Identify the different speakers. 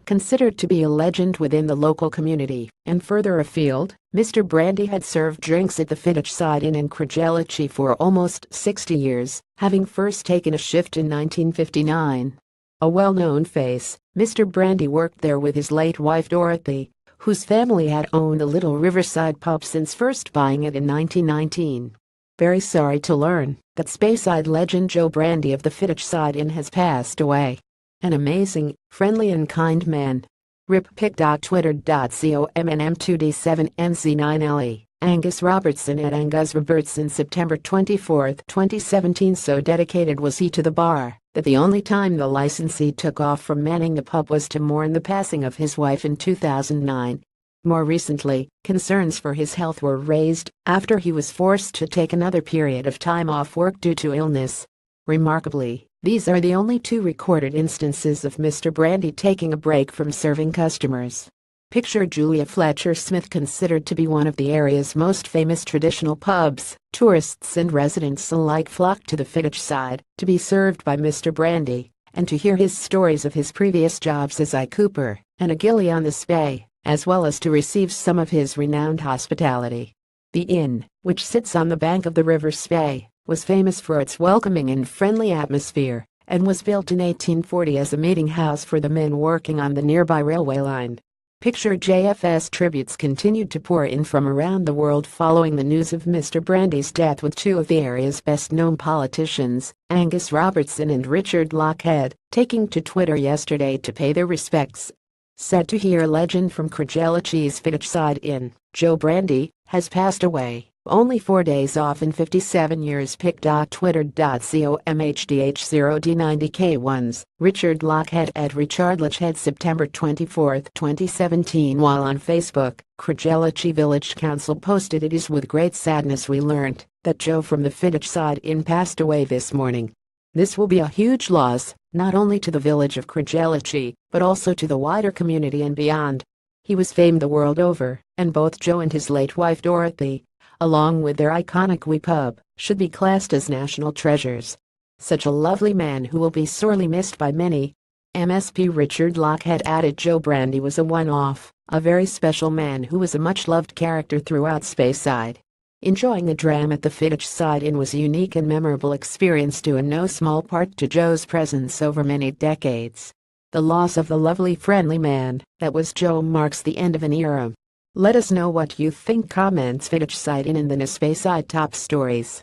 Speaker 1: considered to be a legend within the local community, and further afield, Mr. Brandie had served drinks at the speyside Inn in Crogelici for almost 60 years, having first taken a shift in 1959. A well-known face, Mr. Brandie worked there with his late wife Dorothy, whose family had owned a little riverside pub since first buying it in 1919. Very sorry to learn that speyside legend Joe Brandie of the speyside Inn has passed away. An amazing, friendly and kind man. rippic.twitter.com/MM2D7NZ9LE Angus Robertson at Angus Robertson September 24, 2017. So dedicated was he to the bar that the only time the licensee took off from manning the pub was to mourn the passing of his wife in 2009. More recently, concerns for his health were raised after he was forced to take another period of time off work due to illness. Remarkably, these are the only two recorded instances of Mr. Brandie taking a break from serving customers. Picture Julia Fletcher Smith, considered to be one of the area's most famous traditional pubs. Tourists and residents alike flock to the speyside to be served by Mr. Brandie and to hear his stories of his previous jobs as a cooper and a gillie on the spey, as well as to receive some of his renowned hospitality. The inn, which sits on the bank of the River Spey, was famous for its welcoming and friendly atmosphere, and was built in 1840 as a meeting house for the men working on the nearby railway line. Picture JFS tributes continued to pour in from around the world following the news of Mr. Brandie's death, with two of the area's best-known politicians, Angus Robertson and Richard Lochhead, taking to Twitter yesterday to pay their respects. Said to hear legend from Crogellici's speyside Inn, Joe Brandie, has passed away. Only 4 days off in 57 years. pic.twitter.com/MHDH0D90K1s Richard Lochhead at Richard Lochhead September 24, 2017. While on Facebook, Crogelici Village Council posted, "It is with great sadness we learnt that Joe from the speyside Inn passed away this morning. This will be a huge loss, not only to the village of Crogelici, but also to the wider community and beyond. He was famed the world over, and both Joe and his late wife Dorothy, along with their iconic wee pub, should be classed as national treasures. Such a lovely man who will be sorely missed by many." MSP Richard Lochhead added, "Joe Brandie was a one-off, a very special man who was a much-loved character throughout speyside. Enjoying the dram at the speyside Inn was a unique and memorable experience due in no small part to Joe's presence over many decades. The loss of the lovely friendly man that was Joe marks the end of an era." Let us know what you think. Comments speyside Inn and the speyside top stories.